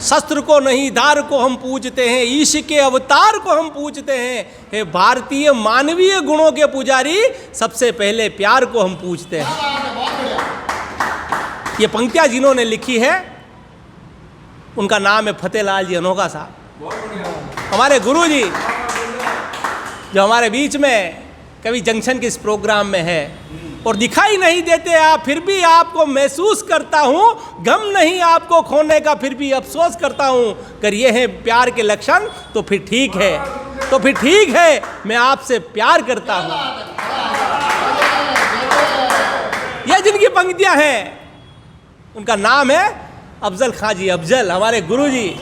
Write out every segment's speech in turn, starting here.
शस्त्र को नहीं धार को हम पूजते हैं, ईश के अवतार को हम पूजते हैं। हे भारतीय मानवीय गुणों के पुजारी, सबसे पहले प्यार को हम पूजते हैं। ये पंक्तियां जिन्होंने लिखी है उनका नाम है फतेहलाल जी अनोखा साहब, हमारे गुरु जी, जो हमारे बीच में कवि जंक्शन के इस प्रोग्राम में है। और दिखाई नहीं देते आप, फिर भी आपको महसूस करता हूँ, गम नहीं आपको खोने का, फिर भी अफसोस करता हूँ। अगर ये है प्यार के लक्षण तो फिर ठीक है, तो फिर ठीक है, मैं आपसे प्यार करता हूँ। ये जिनकी पंक्तियाँ हैं उनका नाम है अफजल खां जी, अफजल, हमारे गुरु जी।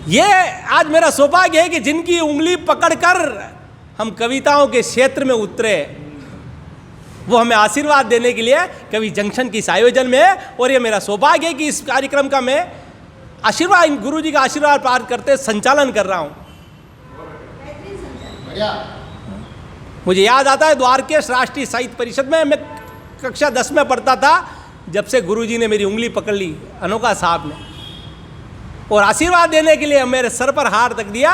ये आज मेरा सौभाग्य है कि जिनकी उंगली पकड़कर हम कविताओं के क्षेत्र में उतरे, वो हमें आशीर्वाद देने के लिए कवि जंक्शन की इस आयोजन में है। और ये मेरा सौभाग्य है कि इस कार्यक्रम का मैं आशीर्वाद, गुरु जी का आशीर्वाद प्राप्त करते संचालन कर रहा हूँ। मुझे याद आता है द्वारकेश राष्ट्रीय साहित्य परिषद में मैं कक्षा 10 में पढ़ता था, जब से गुरु जी ने मेरी उंगली पकड़ ली, अनोखा साहब ने, और आशीर्वाद देने के लिए मेरे सर पर हार रख दिया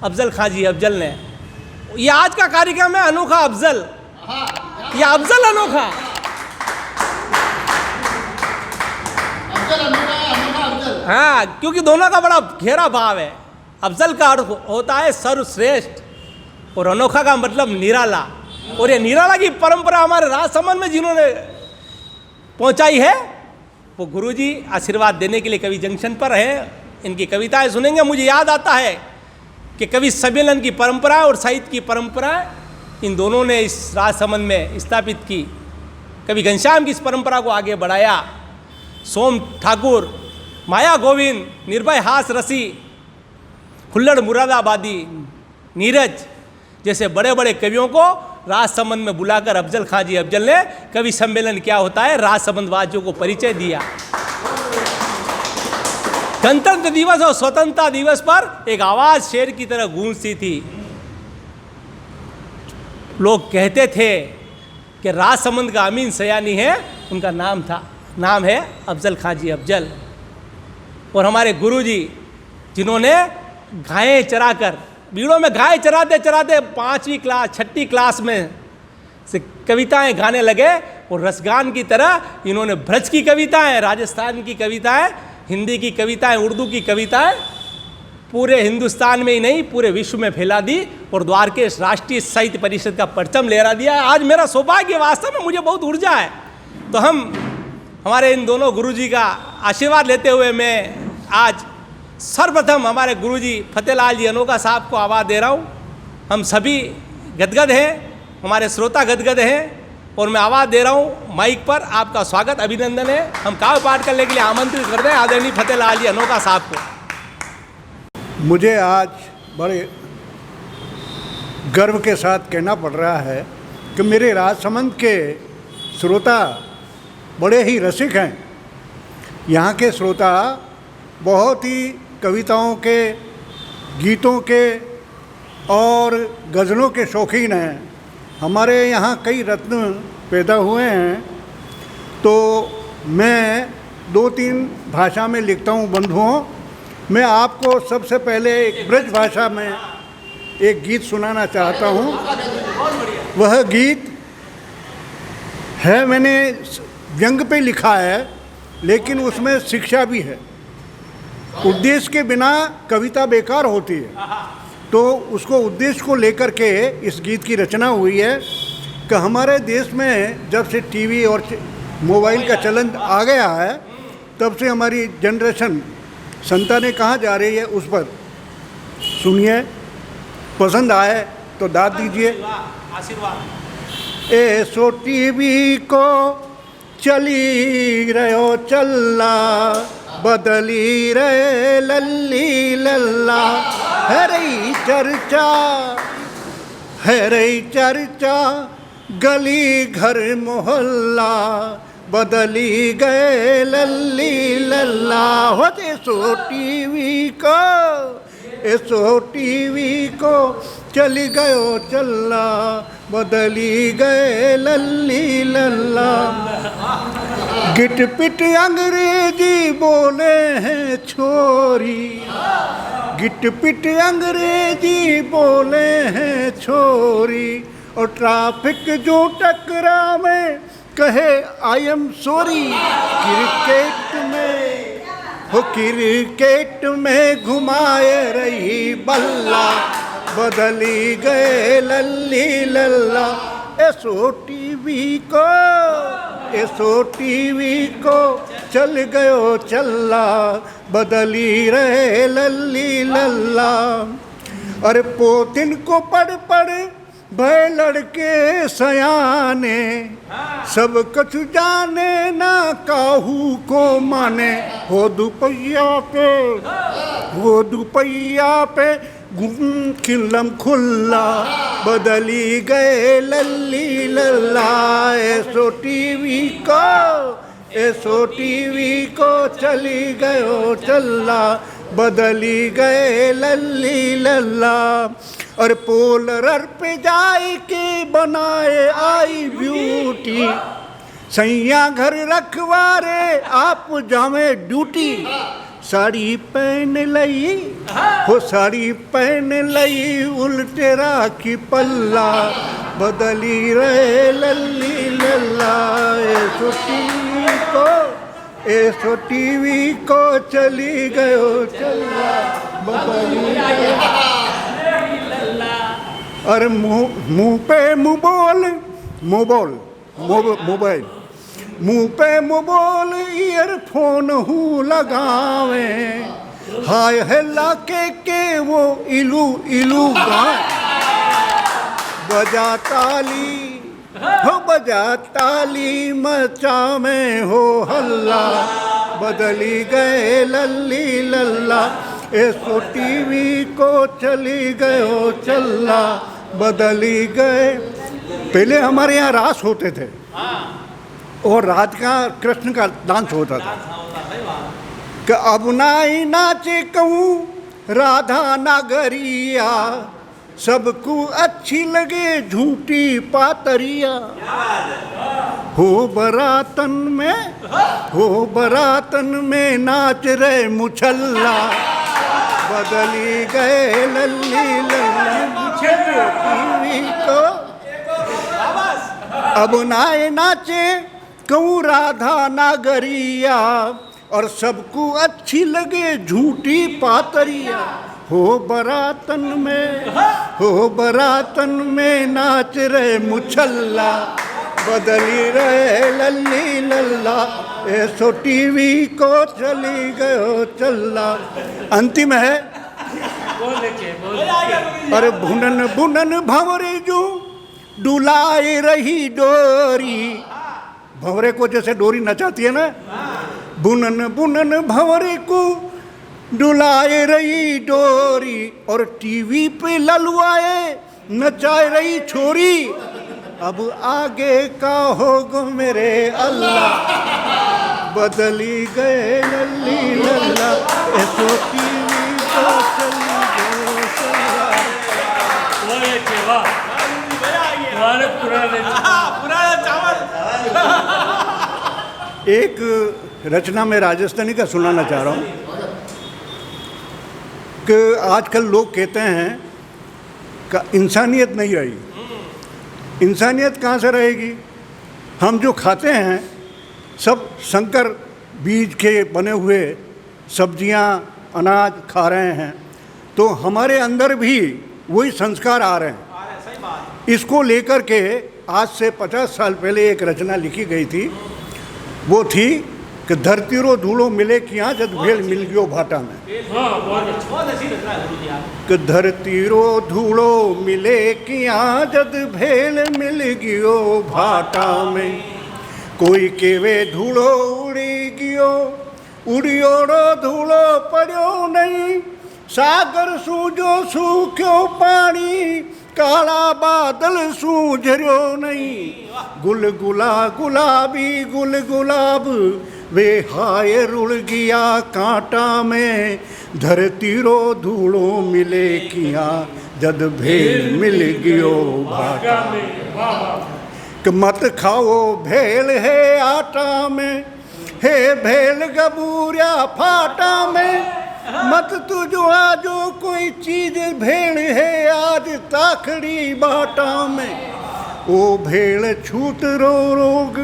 अफजल खां जी, अफजल ने। ये आज का कार्यक्रम है अनोखा अफजल, या अफजल अनोखा। हाँ, क्योंकि दोनों का बड़ा गहरा भाव है। अफजल का अर्थ होता है सर्वश्रेष्ठ और अनोखा का मतलब निराला। और ये निराला की परंपरा हमारे राजसमंद में जिन्होंने पहुंचाई है वो गुरुजी आशीर्वाद देने के लिए कवि जंक्शन पर है। इनकी कविताएं सुनेंगे, मुझे याद आता है कि कवि सम्मेलन की परंपरा और साहित्य की परंपरा इन दोनों ने इस राजसमंद में स्थापित की। कवि घनश्याम की इस परंपरा को आगे बढ़ाया। सोम ठाकुर, माया गोविंद, निर्भय हास रसी, हुल्लड़ मुरादाबादी, नीरज जैसे बड़े बड़े कवियों को राजसमंद में बुलाकर अफजल खां जी अफजल ने कवि सम्मेलन क्या होता है राजसमंदवासियों को परिचय दिया। गणतंत्र दिवस और स्वतंत्रता दिवस पर एक आवाज शेर की तरह गूंजती थी। लोग कहते थे कि राजसमंद का अमीन सयानी है, उनका नाम है अफजल खां जी अफजल। और हमारे गुरुजी जिन्होंने गायें चराकर, बीड़ों में गाय चराते चराते 5वीं क्लास 6ठी क्लास में से कविताएं गाने लगे। और रसगान की तरह इन्होंने ब्रज की कविताएं, राजस्थान की कविताएं, हिंदी की कविताएं, उर्दू की कविताएं पूरे हिंदुस्तान में ही नहीं पूरे विश्व में फैला दी और द्वारकेश राष्ट्रीय साहित्य परिषद का परचम लहरा दिया। आज मेरा सौभाग्य, वास्तव में मुझे बहुत ऊर्जा है। तो हमारे इन दोनों गुरुजी का आशीर्वाद लेते हुए मैं आज सर्वप्रथम हमारे गुरुजी फतेहलाल जी अनोखा साहब को आवाज़ दे रहा हूँ। हम सभी गदगद हैं, हमारे श्रोता गदगद हैं और मैं आवाज़ दे रहा हूँ माइक पर। आपका स्वागत, अभिनंदन है। हम काव्य पाठ करने के लिए आमंत्रित करते हैं आदरणीय फतेहलाल जी अनोखा साहब को। मुझे आज बड़े गर्व के साथ कहना पड़ रहा है कि मेरे राजसमंद के श्रोता बड़े ही रसिक हैं। यहाँ के श्रोता बहुत ही कविताओं के, गीतों के और गज़लों के शौकीन हैं। हमारे यहाँ कई रत्न पैदा हुए हैं। तो मैं 2-3 भाषा में लिखता हूँ बंधुओं। मैं आपको सबसे पहले एक ब्रज भाषा में एक गीत सुनाना चाहता हूँ। वह गीत है, मैंने व्यंग पे लिखा है लेकिन उसमें शिक्षा भी है। उद्देश्य के बिना कविता बेकार होती है, तो उसको उद्देश्य को लेकर के इस गीत की रचना हुई है कि हमारे देश में जब से टीवी और मोबाइल का चलन आ गया है तब से हमारी जनरेशन संतानें कहाँ जा रही है उस पर सुनिए। पसंद आए तो दाद दीजिए। ऐसो टीवी को चली रहो चल्ला, बदली रे लल्ली लल्ला, है रही चर्चा गली घर मोहल्ला, बदली गए लल्ली लल्ला। हो ऐसो टीवी को चली गयो चल्ला, बदली गए लल्ली लल्ला। गिट पिट अंग्रेजी बोले हैं छोरी, गिट पिट अंग्रेजी बोले हैं छोरी। और ट्रैफिक जो टकरावे कहे आई एम सॉरी। क्रिकेट में हो क्रिकेट में घुमाए रही बल्ला, बदली गए लल्ली लल्ला। एसो टीवी को चल गयो चल्ला, बदली रहे लल्ली लल्ला। अरे पोतिन को पढ़ पढ़ भय लड़के सयाने, सब कुछ जाने ना काहू को माने। हो दुपहिया पे गुम खिल्लम खुल्ला, बदली गए लल्ली लल्ला। एसो टीवी को चली गयो चल्ला, बदली गए लल्ली लल्ला। और पोलर पे जाए के बनाए आई ब्यूटी, सैया घर रखवारे आप जावे ड्यूटी। साड़ी पहन लई हो साड़ी पहन लई उल्टे राखी पल्ला, बदली रहे लल्ली लल्ला। एसो टीवी को चली गयो चल्ला, बदली अरे मुंह पे मोबाइल, मुंह पे मोबाइल ईयरफोन हूँ लगावे। हाय हल्ला के वो इलू गाए। बजा ताली मचा में हो हल्ला, बदली गए लल्ली लल्ला। एसो टीवी को चली गयो चल्ला, बदली गए। पहले हमारे यहाँ रास होते थे और रात का कृष्ण का डांस होता था कि अब नाई नाचे कहूँ राधा नागरिया, सबको अच्छी लगे झूठी पातरिया। हो बरातन में नाच रहे मुछल्ला, बदली गए लल्ली लल्ला। टीवी को अब नाए नाचे कहूँ राधा नागरिया, और सबको अच्छी लगे झूठी पातरिया। हो बरातन में नाच रहे मुछल्ला, बदली रहे लल्ली लल्ला। एसो टीवी को चली गयो चल्ला। अंतिम है अरे भुनन भंवरे जो डुलाए रही डोरी। भंवरे को जैसे डोरी नचाती है ना, बुनन भंवरे को डुलाए रही डोरी। और टीवी पे ललुआए नचाए रही छोरी। अब आगे का होगा मेरे अल्लाह, बदली गए लल्ली लल्ला। ऐसो टीवी को चली गयो चल्ला। एक रचना में राजस्थानी का सुनाना चाह रहा हूँ कि आजकल लोग कहते हैं कि इंसानियत नहीं रही। इंसानियत कहाँ से रहेगी? हम जो खाते हैं सब संकर बीज के बने हुए सब्जियां, अनाज खा रहे हैं, तो हमारे अंदर भी वही संस्कार आ रहे हैं। इसको लेकर के आज से 50 साल पहले एक रचना लिखी गई थी। वो थी कि धरती रो धूलो मिले किया जद भेल मिल गयो भाटा में। कि धरती रो धूलो मिले किया जद भेल मिल गयो भाटा में। कोई केवे धूलो उड़ी गयो, उड़ियो रो धूलो पड़ो नहीं। सागर सूजो सूख्यो पानी, काला बादल सूझरो नहीं। गुलगुला गुलाबी गुल गुलाब, वे हाय रुड़ गया कांटा में। धरती रो धूलो मिले किया जद भेल मिल गयो भाटा कि मत खाओ भेल है आटा में, हे भेल गबूरिया फाटा में। मत तुझो आजो कोई चीज भेल है आज ताखड़ी बाटा में। ओ भेल छूट रो रोग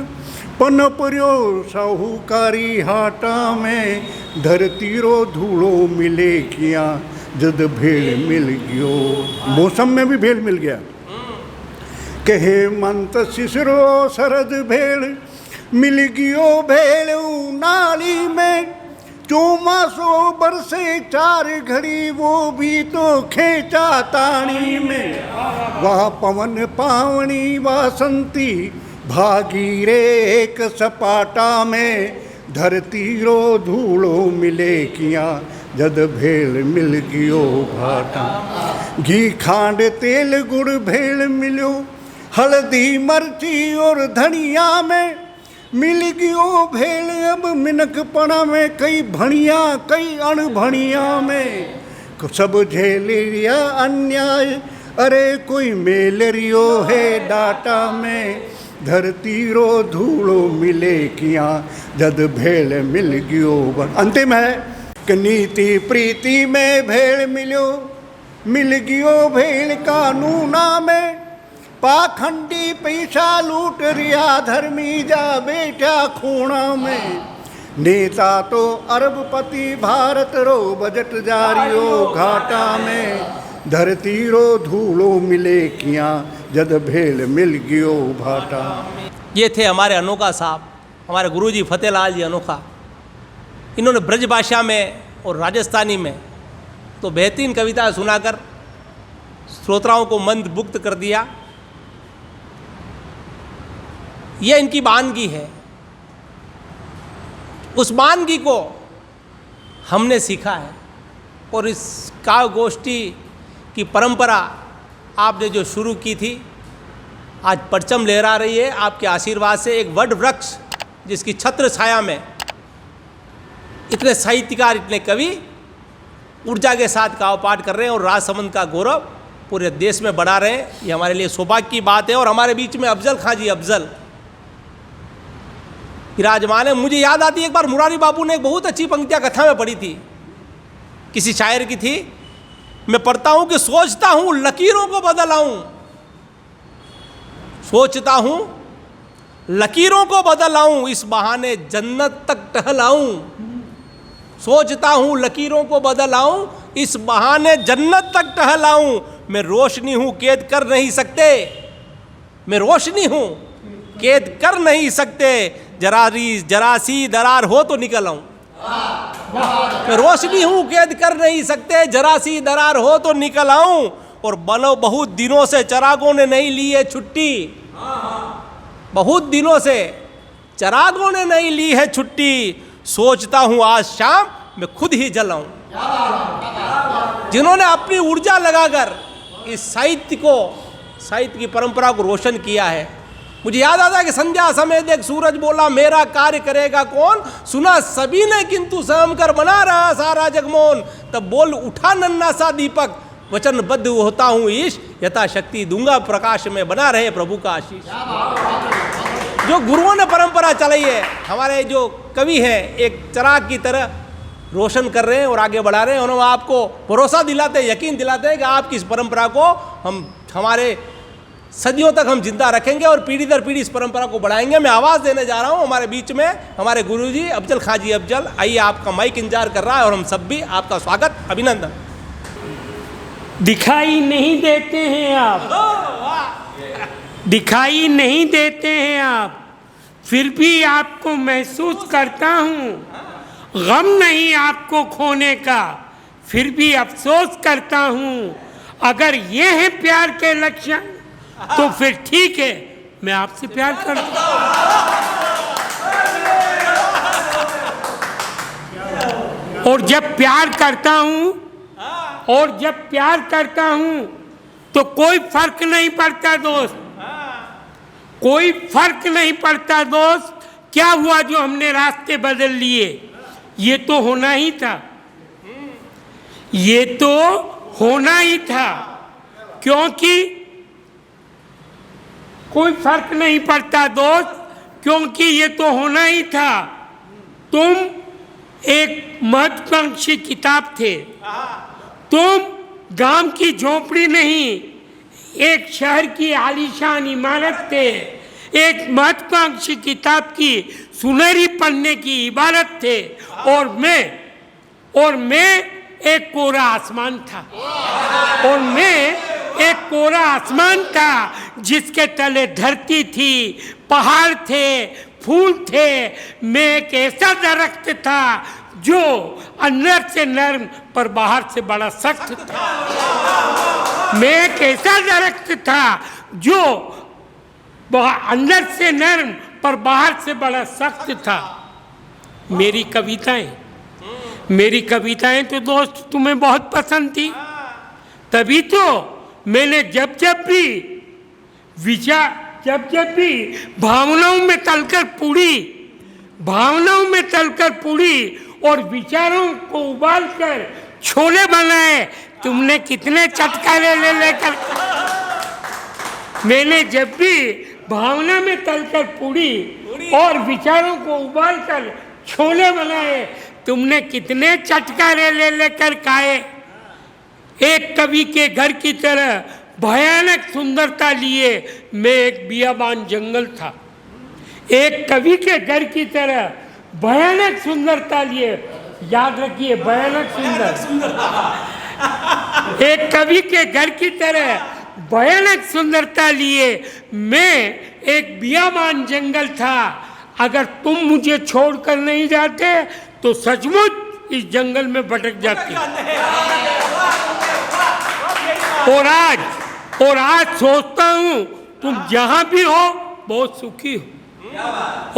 पनपरियो साहूकारी हाटा में। धरती रो धूलो मिले किया जद भेल मिल गयो। मौसम में भी भेल मिल गया। के हेमंत शिशिरो शरद भेल मिल गयो भेल नाली में। चौमासो बरसे 4 घड़ी वो भी तो खेचा ताणी में। वह पवन पावनी वासंती भागी रे एक सपाटा में। धरती रो धूलो मिले किया जद भेल मिल गयो भाटा। घी खांड तेल गुड़ भेल मिलो हल्दी मर्ची और धनिया में। मिल गयो भेल अब मिनक पड़ा में कई भणिया कई अणभणिया में। सब झेल लिया अन्याय अरे कोई मेल रियो है डाटा में। धरती रो धूलो मिले किया जद भेल मिल गयो। अंतिम है कि नीति प्रीति में भेल मिलो मिल गयो भेल कानूना में। पाखंडी पैसा लूट रिया धर्मी जा बेटा खूणा में। नेता तो अरबपति भारत रो बजट जारियो घाटा में। धरती रो धूलो मिले किया जद भेल मिल गयो भाटा। ये थे हमारे अनोखा साहब, हमारे गुरुजी फतेहलाल जी अनोखा। इन्होंने ब्रज भाषा में और राजस्थानी में तो बेहतरीन कविता सुनाकर श्रोताओं को मंत्रमुग्ध कर दिया। यह इनकी वानगी है। उस वानगी को हमने सीखा है और इस काव्य गोष्ठी की परंपरा आपने जो शुरू की थी आज परचम लहरा रही है आपके आशीर्वाद से। एक वड वृक्ष जिसकी छत्र छाया में इतने साहित्यकार इतने कवि ऊर्जा के साथ काव्य पाठ कर रहे हैं और राजसमंद का गौरव पूरे देश में बढ़ा रहे हैं। ये हमारे लिए सौभाग्य की बात है। और हमारे बीच में अफजल खां जी अफजल विराजमान है। मुझे याद आती है एक बार मुरारी बाबू ने एक बहुत अच्छी पंक्तियाँ कथा में पढ़ी थी, किसी शायर की थी। मैं पढ़ता हूँ कि सोचता हूँ लकीरों को बदल आऊँ, सोचता हूँ लकीरों को बदल आऊँ, इस बहाने जन्नत तक टहल आऊँ। सोचता हूँ लकीरों को बदल आऊँ, इस बहाने जन्नत तक टहल आऊँ। मैं रोशनी हूँ कैद कर नहीं सकते, मैं रोशनी हूँ कैद कर नहीं सकते। जरा सी दरार हो तो निकल आऊं। मैं रोशनी हूं कैद कर नहीं सकते, जरा सी दरार हो तो निकल आऊं। और बनो बहुत दिनों से चिरागों ने नहीं ली है छुट्टी, बहुत दिनों से चिरागों ने नहीं ली है छुट्टी। सोचता हूं आज शाम मैं खुद ही जल आऊं। जिन्होंने अपनी ऊर्जा लगाकर इस साहित्य की परंपरा को रोशन किया है। मुझे याद आता है कि संध्या समय देख सूरज बोला मेरा कार्य करेगा कौन। सुना सभी ने किंतु सहम कर बना रहा सारा जगमोहन। तब बोल उठा नन्ना सा दीपक, वचनबद्ध होता हूँ ईश, यथाशक्ति दूंगा प्रकाश में, बना रहे प्रभु का आशीष। जो गुरुओं ने परंपरा चलाई है, हमारे जो कवि हैं एक चिराग की तरह रोशन कर रहे हैं और आगे बढ़ा रहे हैं। उन्होंने आपको भरोसा दिलाते, यकीन दिलाते हैं कि आपकी इस परंपरा को हमारे सदियों तक हम जिंदा रखेंगे और पीढ़ी दर पीढ़ी इस परंपरा को बढ़ाएंगे। मैं आवाज़ देने जा रहा हूँ हमारे बीच में हमारे गुरुजी अफजल खां जी अफजल। आइए, आपका माइक इंतजार कर रहा है और हम सब भी आपका स्वागत, अभिनंदन। दिखाई नहीं देते हैं आप, दिखाई नहीं देते हैं आप, फिर भी आपको महसूस करता हूँ। गम नहीं आपको खोने का, फिर भी अफसोस करता हूँ। अगर ये है प्यार के लक्षण तो फिर ठीक है, मैं आपसे प्यार करता हूँ। और जब प्यार करता हूँ तो कोई फर्क नहीं पड़ता दोस्त, कोई फर्क नहीं पड़ता दोस्त। क्या हुआ जो हमने रास्ते बदल लिए, ये तो होना ही था, ये तो होना ही था। क्योंकि कोई फर्क नहीं पड़ता दोस्त, क्योंकि ये तो होना ही था। तुम एक महत्वाकांक्षी किताब थे, तुम गांव की झोपड़ी नहीं, एक शहर की आलीशान इमारत थे, एक महत्वाकांक्षी किताब की सुनहरी पन्ने की इबारत थे, और मैं एक कोरा आसमान था, और मैं एक कोरा आसमान था जिसके तले धरती थी, पहाड़ थे, फूल थे। मैं एक ऐसा दरख्त था जो अंदर से नर्म पर बाहर से बड़ा सख्त था। मैं एक ऐसा दरख्त था जो अंदर से नर्म पर बाहर से बड़ा सख्त था। मेरी कविताएं तो दोस्त तुम्हें बहुत पसंद थी, तभी तो मैंने जब भी भावनाओं में तलकर पूरी और विचारों को उबालकर छोले बनाए। तुमने कितने चटकारे ले लेकर, मैंने जब भी भावना में तलकर पूरी और विचारों को उबालकर छोले बनाए, तुमने कितने चटकारे ले लेकर खाए। एक कवि के घर की तरह भयानक सुंदरता लिए मैं एक बियाबान जंगल था। एक कवि के घर की तरह भयानक सुंदरता लिए, याद रखिए, भयानक सुंदरता। एक कवि के घर की तरह भयानक सुंदरता लिए मैं एक बियाबान जंगल था। अगर तुम मुझे छोड़कर नहीं जाते तो सचमुच इस जंगल में भटक जाती। और आज सोचता हूँ तुम जहाँ भी हो बहुत सुखी हो,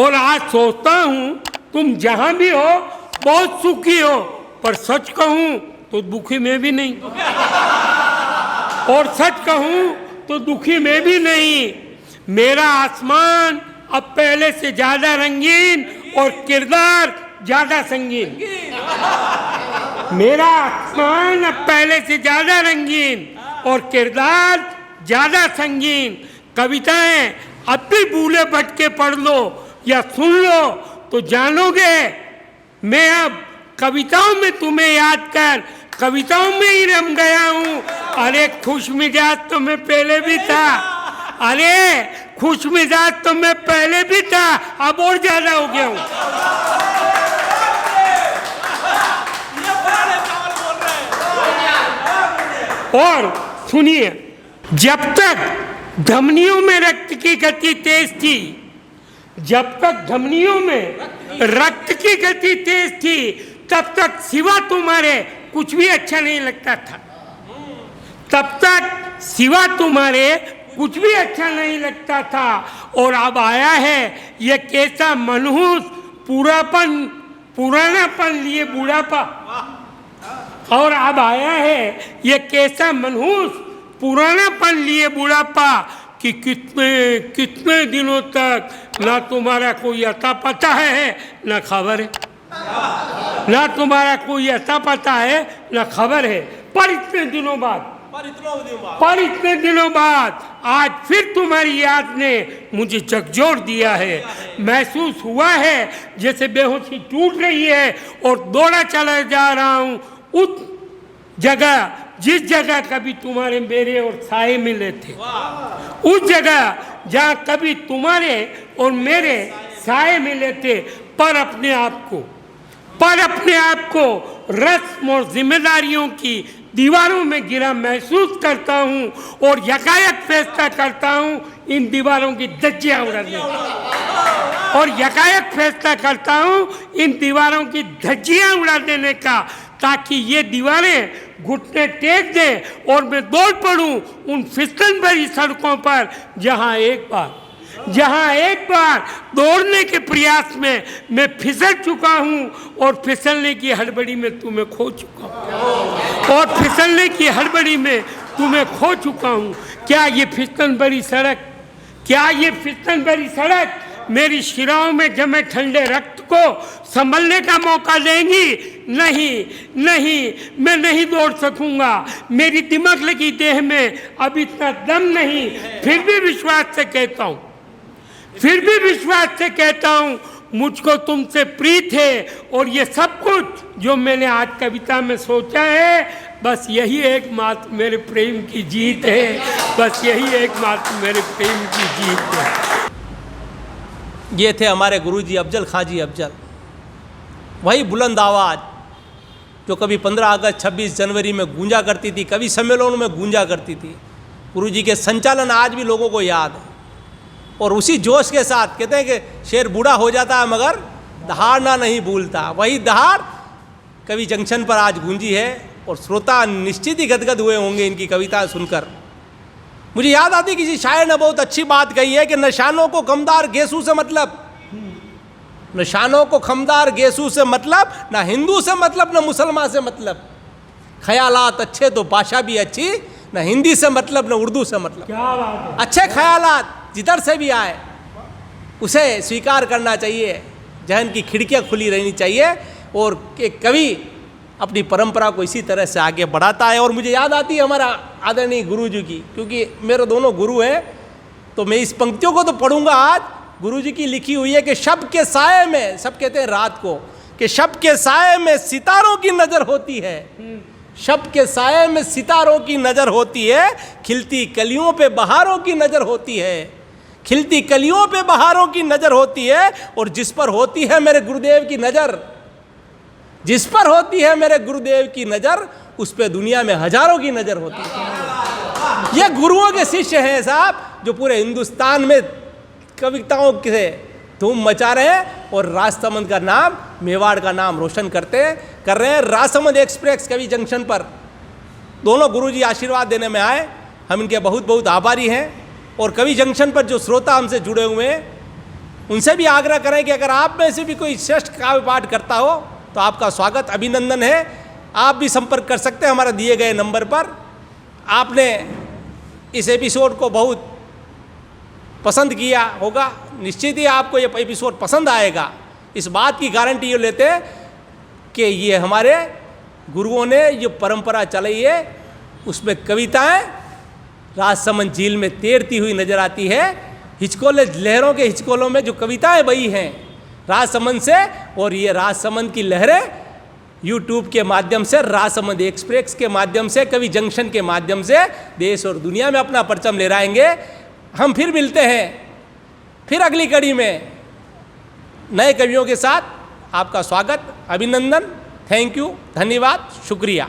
और आज सोचता हूँ तुम जहाँ भी हो बहुत सुखी हो, पर सच कहूँ तो दुखी में भी नहीं, और सच कहूँ तो दुखी में भी नहीं। मेरा आसमान अब पहले से ज्यादा रंगीन और किरदार ज्यादा संगीन। मेरा आसमान अब पहले से ज्यादा रंगीन और किरदार ज्यादा संगीन। कविताएं अब भी भूले भटके पढ़ लो या सुन लो तो जानोगे मैं अब कविताओं में तुम्हें याद कर कविताओं में ही रम गया हूँ। अरे खुश मिजाज तो मैं पहले भी था, अरे खुश मिजाज तो मैं पहले भी था, अब और ज्यादा हो गया हूँ। और सुनिए, जब तक धमनियों में रक्त की गति तेज थी, जब तक धमनियों में रक्त की गति तेज थी, तब तक सिवा तुम्हारे कुछ भी अच्छा नहीं लगता था। तब तक सिवा तुम्हारे कुछ भी अच्छा नहीं लगता था। और अब आया है ये कैसा मनहूस पुरानापन लिए बुढ़ापा। और अब आया है ये कैसा मनहूस पुरानापन लिए बुढ़ापा कि कितने दिनों तक ना तुम्हारा कोई अता पता है ना खबर है, ना तुम्हारा कोई अता पता है ना खबर है। पर इतने दिनों बाद आज फिर तुम्हारी याद ने मुझे झकझोर दिया है। महसूस हुआ है जैसे बेहोशी टूट रही है और दौड़ा चला जा रहा हूँ उस जगह जिस जगह कभी तुम्हारे मेरे और साए मिले थे, उस जगह जहाँ कभी तुम्हारे और मेरे साए मिले थे। पर अपने आप को रस्म और जिम्मेदारियों की दीवारों में गिरा महसूस करता हूँ और यकायक फैसला करता हूँ इन दीवारों की धज्जियाँ उड़ा देने का, और यकायक फैसला करता हूँ इन दीवारों की धज्जियाँ उड़ा देने का, ताकि ये दीवारें घुटने टेक दें और मैं दौड़ पड़ूं उन फिसलन भरी सड़कों पर जहां एक बार दौड़ने के प्रयास में मैं फिसल चुका हूं और फिसलने की हड़बड़ी में तुम्हें खो चुका हूं क्या ये फिसलन भरी सड़क मेरी शिराओं में जमे ठंडे रक्त सबको संभलने का मौका देंगी? नहीं, नहीं, मैं नहीं दौड़ सकूंगा, मेरी दिमाग लगी देह में अब इतना दम नहीं। फिर भी विश्वास से कहता हूँ, फिर भी विश्वास से कहता हूँ, मुझको तुमसे प्रीत है। और ये सब कुछ जो मैंने आज कविता में सोचा है, बस यही एकमात्र मेरे प्रेम की जीत है, बस यही एकमात्र मेरे प्रेम की जीत है। ये थे हमारे गुरुजी अफजल खां जी अफजल। वही बुलंद आवाज़ जो कभी 15 अगस्त 26 जनवरी में गूंजा करती थी, कवि सम्मेलनों में गूंजा करती थी। गुरुजी के संचालन आज भी लोगों को याद है। और उसी जोश के साथ कहते हैं कि शेर बूढ़ा हो जाता है मगर दहाड़ना नहीं भूलता, वही दहाड़ कवि जंक्शन पर आज गूंजी है। और श्रोता निश्चित ही गदगद हुए होंगे इनकी कविता सुनकर। मुझे याद आती किसी शायर ने बहुत अच्छी बात कही है कि निशानों को खमदार गेसू से मतलब, निशानों को खमदार गेसू से मतलब, ना हिंदू से मतलब, ना मुसलमान से मतलब। ख्यालात अच्छे तो भाषा भी अच्छी, ना हिंदी से मतलब, ना उर्दू से मतलब। क्या बात है। अच्छे ख्यालात जिधर से भी आए उसे स्वीकार करना चाहिए, जहन की खिड़कियाँ खुली रहनी चाहिए। और एक कवि अपनी परंपरा को इसी तरह से आगे बढ़ाता है। और मुझे याद आती है हमारा आदरणीय गुरु जी की, क्योंकि मेरे दोनों गुरु हैं, तो मैं इस पंक्तियों को तो पढ़ूंगा आज। गुरु जी की लिखी हुई है कि शब के साये में, सब कहते हैं रात को, कि शब के साये में सितारों की नज़र होती है, शब के साये में सितारों की नज़र होती है, खिलती कलियों पे बहारों की नज़र होती है, खिलती कलियों पे बहारों की नज़र होती है। और जिस पर होती है मेरे गुरुदेव की नज़र, जिस पर होती है मेरे गुरुदेव की नज़र, उस पे दुनिया में हजारों की नज़र होती है। ये गुरुओं के शिष्य हैं साहब, जो पूरे हिंदुस्तान में कविताओं से धूम मचा रहे हैं और राजसमंद का नाम, मेवाड़ का नाम रोशन कर रहे हैं। राजसमंद एक्सप्रेस कवि जंक्शन पर दोनों गुरुजी आशीर्वाद देने में आए, हम इनके बहुत बहुत आभारी हैं। और कवि जंक्शन पर जो श्रोता हमसे जुड़े हुए हैं, उनसे भी आग्रह करें कि अगर आप में से भी कोई श्रेष्ठ काव्य पाठ करता हो तो आपका स्वागत, अभिनंदन है। आप भी संपर्क कर सकते हैं हमारे दिए गए नंबर पर। आपने इस एपिसोड को बहुत पसंद किया होगा, निश्चित ही आपको ये एपिसोड पसंद आएगा। इस बात की गारंटी ये लेते हैं कि ये हमारे गुरुओं ने ये परंपरा चलाई है, उसमें कविताएं राजसमंद झील में तैरती हुई नजर आती है। हिचकोले लहरों के हिचकोलों में जो कविताएं बही हैं राजसमंद से, और ये राजसमंद की लहरें यूट्यूब के माध्यम से, राजसमंद एक्सप्रेस के माध्यम से, कवि जंक्शन के माध्यम से देश और दुनिया में अपना परचम लहराएंगे। हम फिर मिलते हैं, फिर अगली कड़ी में नए कवियों के साथ। आपका स्वागत, अभिनंदन, थैंक यू, धन्यवाद, शुक्रिया।